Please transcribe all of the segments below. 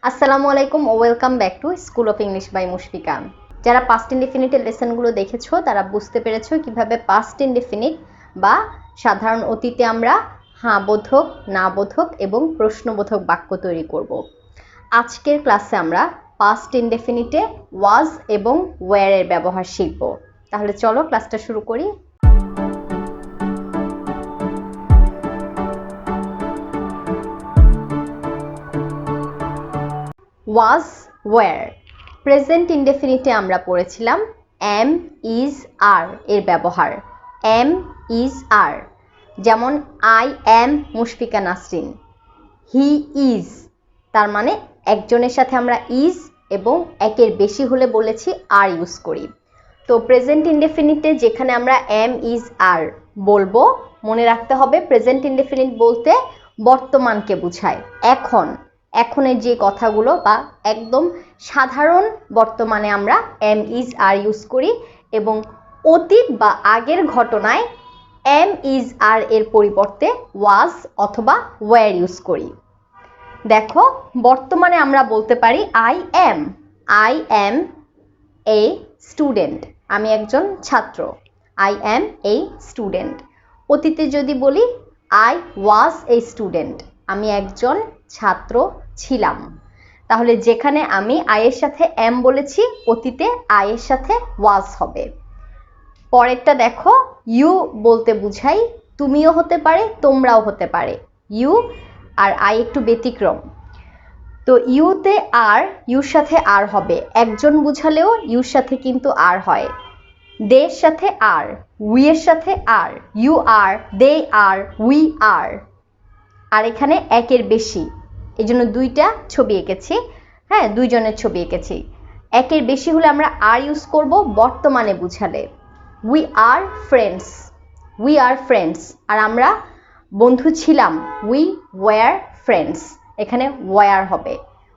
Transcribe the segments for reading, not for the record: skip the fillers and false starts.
আসসালামু আলাইকুম ও welcome back to school of English by Mushfika. যারা পাস্ট ইনডেফিনিটের লেসনগুলো দেখেছো তারা বুঝতে পেরেছো কিভাবে পাস্ট ইনডেফিনিট বা সাধারণ অতীতে আমরা হ্যাঁ বোধক, না বোধক এবং প্রশ্নবোধক বাক্য তৈরি করব। আজকের ক্লাসে আমরা পাস্ট ইনডেফিনিটে ওয়াজ এবং ওয়্যার এর ব্যবহার শিখব। তাহলে চলো ক্লাসটা শুরু করি। ওয়াজ, ওয়্যার। প্রেজেন্ট ইনডেফিনিটে আমরা পড়েছিলাম এম, ইজ, আর এর ব্যবহার। এম, ইজ, আর, যেমন I am Mushfika Nasrin. He is, তার মানে একজনের সাথে আমরা ইজ এবং একের বেশি হলে বলেছি আর ইউজ করি। তো প্রেজেন্ট ইনডেফিনিটে যেখানে আমরা এম, ইজ, আর বলবো, মনে রাখতে হবে প্রেজেন্ট ইনডেফিনিট বলতে বর্তমানকে বোঝায়। এখনের যে কথাগুলো বা একদম সাধারণ বর্তমানে আমরা এম, ইজ, আর ইউজ করি এবং অতীত বা আগের ঘটনায় এম, ইজ, আর এর পরিবর্তে ওয়াজ অথবা ওয়্যার ইউজ করি। দেখো, বর্তমানে আমরা বলতে পারি আই এম এ স্টুডেন্ট, আমি একজন ছাত্র। I M a student. অতীতে যদি বলি আই ওয়াজ এ স্টুডেন্ট, আমি একজন ছাত্র ছিলাম। তাহলে যেখানে আমি আয়ের সাথে এম বলেছি, অতীতে আয়ের সাথে ওয়াজ হবে। পরেরটা দেখো, ইউ বলতে বুঝাই তুমিও হতে পারে, তোমরাও হতে পারে। ইউ আর আই একটু ব্যতিক্রম। তো ইউতে আর, ইউর সাথে আর হবে। একজন বুঝালেও ইউর সাথে কিন্তু আর হয়। দেয়ের সাথে আর, উই এর সাথে আর। You R, they R, we are. আর এখানে একের বেশি, এই জন্য দুইটা ছবি এঁকেছি। হ্যাঁ, দুইজনের ছবি এঁকেছি। একের বেশি হলে আমরা আর ইউজ করব বর্তমানে বুঝালে। We are friends, we are friends. আর আমরা বন্ধু ছিলাম, উই ওয়্যার ফ্রেন্ডস। এখানে ওয়্যার হবে।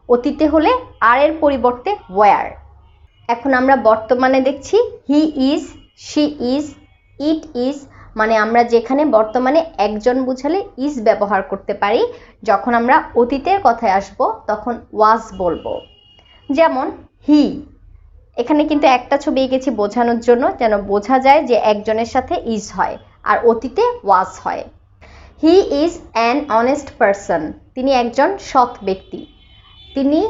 অতীতে হলে আর এর পরিবর্তে ওয়্যার। এখন আমরা বর্তমানে দেখছি he is, she is, it is. মানে আমরা যেখানে বর্তমানে একজন বুঝালে ইজ ব্যবহার করতে পারি, যখন আমরা অতীতের কথায় আসব তখন ওয়াজ বলবো। যেমন হি, এখানে কিন্তু একটা ছবি এঁকেছি বোঝানোর জন্য, যেন বোঝা যায় যে একজনের সাথে ইজ হয় আর অতীতে ওয়াজ হয়। হি ইজ অ্যান অনেস্ট পারসন, তিনি একজন সৎ ব্যক্তি। তিনি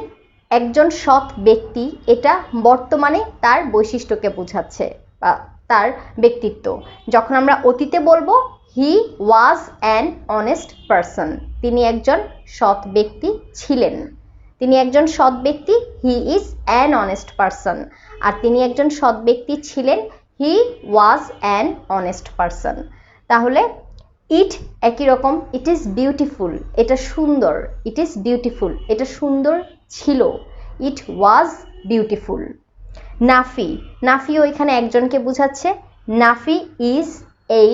একজন সৎ ব্যক্তি, এটা বর্তমানে তার বৈশিষ্ট্যকে বোঝাচ্ছে বা তার ব্যক্তিত্ব। যখন আমরা অতীতে বলবো he was an honest person, তিনি একজন সৎ ব্যক্তি ছিলেন। তিনি একজন সৎ ব্যক্তি, he is an honest person. আর তিনি একজন সৎ ব্যক্তি ছিলেন, he was an honest person. তাহলে ইট একই রকম, ইট ইজ বিউটিফুল, এটা সুন্দর। ইট ইজ বিউটিফুল, এটা সুন্দর ছিল। ইট ওয়াজ বিউটিফুল। নাফি, নাফিও এখানে একজনকে বোঝাচ্ছে। Nafi is a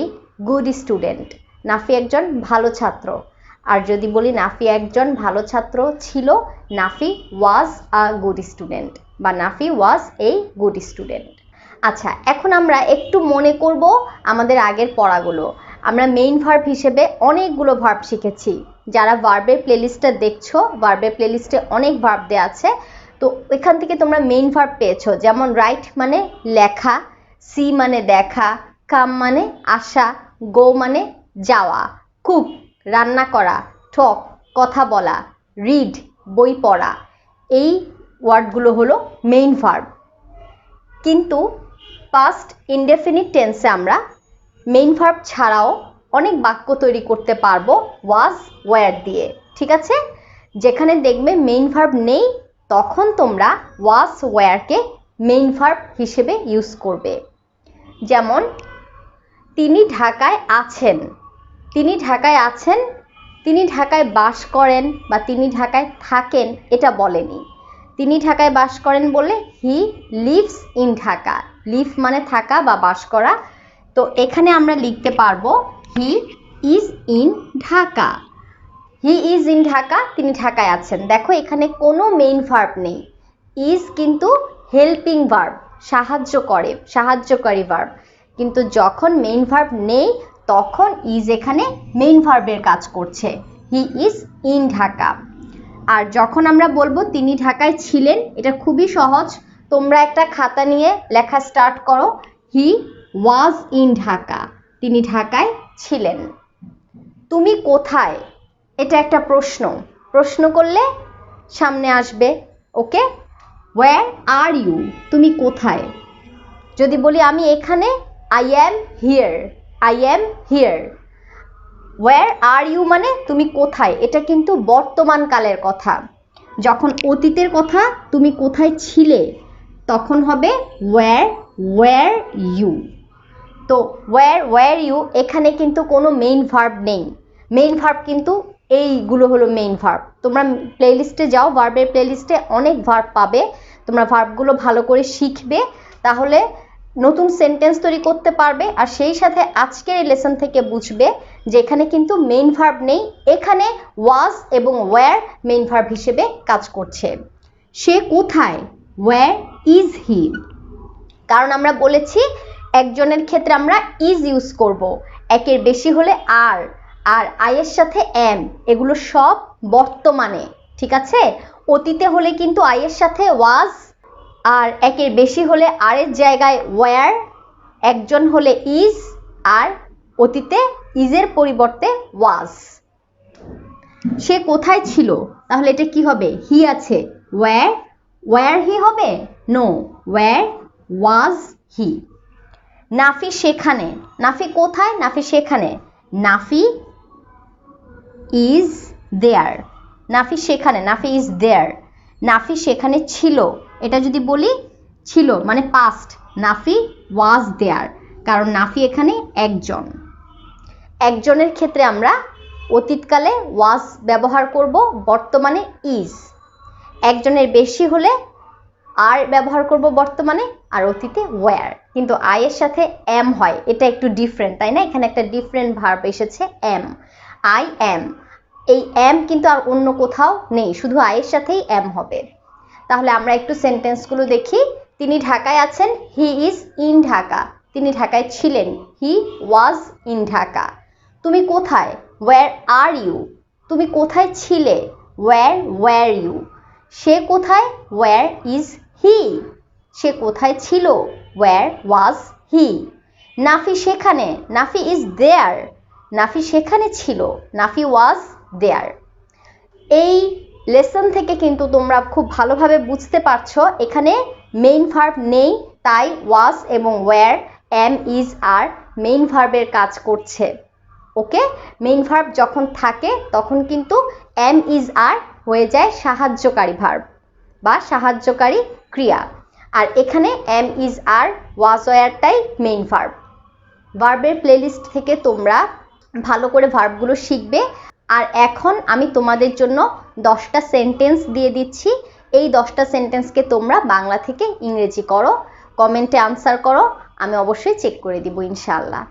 good student, Nafi একজন ভালো ছাত্র। আর যদি বলি নাফি একজন ভালো ছাত্র ছিল, নাফি ওয়াজ আ গুড স্টুডেন্ট বা নাফি ওয়াজ এ গুড স্টুডেন্ট। আচ্ছা, এখন আমরা একটু মনে করব আমাদের আগের পড়াগুলো। আমরা মেইন ভার্ব হিসেবে অনেকগুলো ভার্ব শিখেছি। যারা ভার্বের প্লেলিস্টটা দেখছো, ভার্বের প্লেলিস্টে অনেক ভার্ব দেওয়া আছে। তো এখান থেকে তোমরা মেইন ভার্ব পেয়েছো, যেমন রাইট মানে লেখা, সি মানে দেখা, কাম মানে আসা, গো মানে যাওয়া, কুক রান্না করা, টক কথা বলা, রিড বই পড়া। এই ওয়ার্ডগুলো হলো মেইন ভার্ব। কিন্তু পাস্ট ইনডেফিনিট টেন্সে আমরা মেইন ভার্ব ছাড়াও অনেক বাক্য তৈরি করতে পারবো ওয়াজ, ওয়্যার দিয়ে। ঠিক আছে? যেখানে দেখবে মেইন ভার্ব নেই, তখন তোমরা ওয়াজ, ওয়্যারকে মেইন ভার্ব হিসেবে ইউজ করবে। যেমন তিনি ঢাকায় আছেন, তিনি ঢাকায় আছেন, তিনি ঢাকায় বাস করেন বা তিনি ঢাকায় থাকেন এটা বলেনি। তিনি ঢাকায় বাস করেন বলে he lives in Dhaka. Live মানে থাকা বা বাস করা। তো এখানে আমরা লিখতে পারবো হি is in Dhaka. He is in Dhaka, তিনি ঢাকায় আছেন। দেখো, এখানে কোনো মেইন ভার্ব নেই। ইজ কিন্তু হেল্পিং ভার্ব, সাহায্য করে, সাহায্যকারী ভার্ব। কিন্তু যখন মেইন ভার্ব নেই, তখন ইজ এখানে মেইন ভার্বের কাজ করছে। He is in Dhaka. আর যখন আমরা বলবো তিনি ঢাকায় ছিলেন, এটা খুবই সহজ। তোমরা একটা খাতা নিয়ে লেখা স্টার্ট করো, হি ওয়াজ ইন ঢাকা, তিনি ঢাকায় ছিলেন। তুমি কোথায়, এটা একটা প্রশ্ন, প্রশ্ন করলে সামনে আসবে। ওকে, ওয়্যার আর ইউ, তুমি কোথায়। যদি বলি আমি এখানে, I am here, I am here. Where are you মানে তুমি কোথায়, এটা কিন্তু বর্তমান কালের কথা। যখন অতীতের কথা, তুমি কোথায় ছিলে, তখন হবে ওয়্যার ইউ। তো ওয়্যার ইউ, এখানে কিন্তু কোনো মেইন ভার্ব নেই। মেইন ভার্ব কিন্তু এইগুলো হলো মেইন ভার্ব। তোমরা প্লেলিস্টে যাও, ভার্বের প্লেলিস্টে অনেক ভার্ব পাবে, তোমরা ভার্বগুলো ভালো করে শিখবে, তাহলে নতুন সেন্টেন্স তৈরি করতে পারবে। আর সেই সাথে আজকের এই লেসন থেকে বুঝবে যে এখানে কিন্তু মেইন ভার্ব নেই, এখানে ওয়াজ এবং ওয়্যার মেইন ভার্ব হিসেবে কাজ করছে। সে কোথায়, ওয়্যার ইজ হি। কারণ আমরা বলেছি একজনের ক্ষেত্রে আমরা ইজ ইউজ করব, একের বেশি হলে আর, আর আইয়ের সাথে এম, এগুলো সব বর্তমানে, ঠিক আছে। অতীতে হলে কিন্তু আইয়ের সাথে ওয়াজ, আর একের বেশি হলে আর এর জায়গায় ওয়্যার, একজন হলে ইজ, আর অতীতে ইজের পরিবর্তে ওয়াজ। সে কোথায় ছিল, তাহলে এটা কি হবে, হি আছে, ওয়্যার হি হবে, নো, ওয়্যার ওয়াজ হি। নাফি সেখানে, নাফি কোথায়, নাফি সেখানে, নাফি ইজ দেয়ার, নাফি সেখানে, নাফি ইজ দেয়ার। নাফি সেখানে ছিল, এটা যদি বলি ছিল মানে পাস্ট, নাফি ওয়াজ দেয়ার, কারণ নাফি এখানে একজন। একজনের ক্ষেত্রে আমরা অতীতকালে ওয়াজ ব্যবহার করব, বর্তমানে ইজ। একজনের বেশি হলে আর ব্যবহার করব বর্তমানে, আর অতীতে ওয়্যার। কিন্তু আইয়ের সাথে এম হয়, এটা একটু ডিফারেন্ট, তাই না। এখানে একটা ডিফারেন্ট ভার্ব এসেছে, এম, আই এম। এই এম কিন্তু আর অন্য কোথাও নেই, শুধু আইয়ের সাথেই এম হবে। তাহলে আমরা একটু সেন্টেন্সগুলো দেখি। তিনি ঢাকায় আছেন, হি ইজ ইন ঢাকা, তিনি ঢাকায় ছিলেন, হি ওয়াজ ইন ঢাকা। তুমি কোথায়, ওয়্যার আর ইউ, তুমি কোথায় ছিলে, ওয়্যার ইউ। সে কোথায়, ওয়্যার ইজ হি, সে কোথায় ছিল, ওয়্যার ওয়াজ হি। নাফি সেখানে, নাফি ইজ দেয়ার, নাফি সেখানে ছিল, নাফি ওয়াজ দেয়ার। এই লেসন থেকে কিন্তু তোমরা খুব ভালোভাবে বুঝতে পারছো এখানে মেইন ভার্ব নেই, তাই ওয়াজ এবং were, am is are main ভার্বের কাজ করছে। ওকে, মেইন ভার্ব যখন থাকে তখন কিন্তু এম ইজ আর হয়ে যায় সাহায্যকারী ভার্ব বা সাহায্যকারী ক্রিয়া, আর এখানে এম ইজ আর ওয়াজ ওয়্যারটাই মেইন ভার্ব। ভার্বের প্লেলিস্ট থেকে তোমরা ভালো করে ভার্বগুলো শিখবে। আর এখন আমি তোমাদের জন্য 10টা সেন্টেন্স দিয়ে দিচ্ছি, এই 10টা সেন্টেন্সকে তোমরা বাংলা থেকে ইংরেজি করো, কমেন্টে আনসার করো, আমি অবশ্যই চেক করে দিব ইনশাআল্লাহ।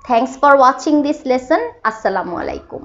Thanks for watching this lesson. Assalamu alaikum.